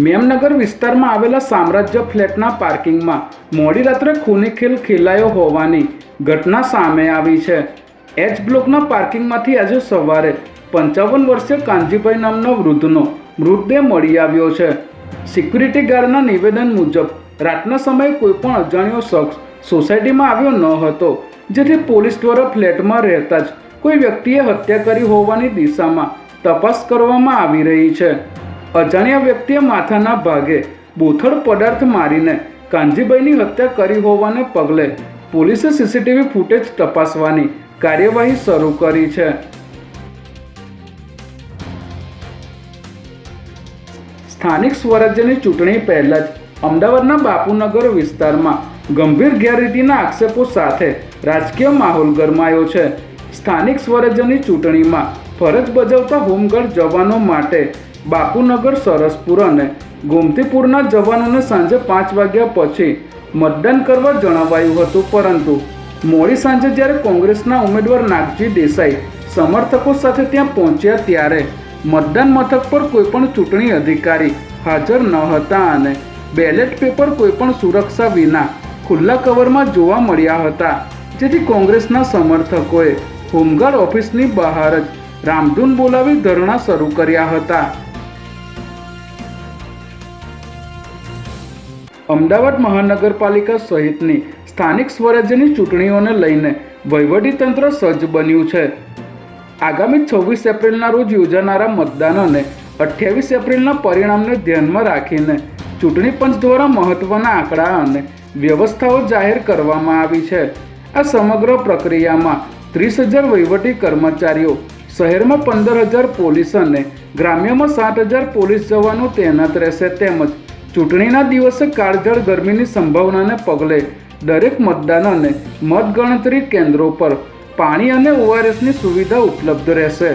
મેમનગર વિસ્તારમાં આવેલા સામ્રાજ્ય ફ્લેટના પાર્કિંગમાં મોડી રાત્રે ખૂની ખેલ ખેલાયો હોવાની ઘટના સામે આવી છે। એચ બ્લોકના પાર્કિંગમાંથી આજે સવારે 55 વર્ષીય કાનજીભાઈ નામના વૃદ્ધનો મૃતદેહ મળી આવ્યો છે। સિક્યુરિટી ગાર્ડના નિવેદન મુજબ રાતના સમયે કોઈપણ અજાણ્યો શખ્સ સોસાયટીમાં આવ્યો ન હતો, જેથી પોલીસ દ્વારા ફ્લેટમાં રહેતા જ કોઈ વ્યક્તિએ હત્યા કરી હોવાની દિશામાં તપાસ કરવામાં આવી રહી છે। અજાણ્યા વ્યક્તિએ માથાના ભાગે બોથડ પદાર્થ મારીને કાનજીભાઈની હત્યા કરી હોવાને પગલે પોલીસે સીસીટીવી ફૂટેજ તપાસવાની કાર્યવાહી શરૂ કરી છે। સ્થાનિક સ્વરાજ્યની ચૂંટણી પહેલા જ અમદાવાદના બાપુનગર વિસ્તારમાં ગંભીર ગેરરીતિના આક્ષેપો સાથે રાજકીય માહોલ ગરમાયો છે। સ્થાનિક સ્વરાજ્યની ચૂંટણીમાં ફરજ બજાવતા હોમગાર્ડ જવાનો માટે બાપુનગર, સરસપુર અને ગોમતીપુરના જવાનોને સાંજે 5 વાગ્યા પછી મતદાન કરવા જણાવાયું હતું, પરંતુ મોડી સાંજે જ્યારે કોંગ્રેસના ઉમેદવાર નાગજી દેસાઈ સમર્થકો સાથે ત્યાં પહોંચ્યા ત્યારે મતદાન મથક પર કોઈપણ ચૂંટણી અધિકારી હાજર ન હતા અને બેલેટ પેપર કોઈપણ સુરક્ષા વિના ખુલ્લા કવરમાં જોવા મળ્યા હતા, જેથી કોંગ્રેસના સમર્થકોએ હોમગાર્ડ ઓફિસની બહાર જ રામધૂન બોલાવી ધરણા શરૂ કર્યા હતા। અમદાવાદ મહાનગરપાલિકા સહિતની સ્થાનિક સ્વરાજ્યની ચૂંટણીઓને લઈને વહીવટીતંત્ર સજ્જ બન્યું છે। આગામી 26 એપ્રિલના રોજ યોજાનારા મતદાન અને 28 એપ્રિલના પરિણામને ધ્યાનમાં રાખીને ચૂંટણી પંચ દ્વારા મહત્વના આંકડા અને વ્યવસ્થાઓ જાહેર કરવામાં આવી છે। આ સમગ્ર પ્રક્રિયામાં 30,000 વહીવટી કર્મચારીઓ, શહેરમાં 15,000 પોલીસ અને ગ્રામ્યમાં 7,000 પોલીસ જવાનો તૈનાત રહેશે, તેમજ ચૂંટણીના દિવસે કાળઝાળ ગરમીની સંભાવનાને પગલે દરેક મતદાન અને મતગણતરી કેન્દ્રો પર પાણી અને ORSની સુવિધા ઉપલબ્ધ રહેશે।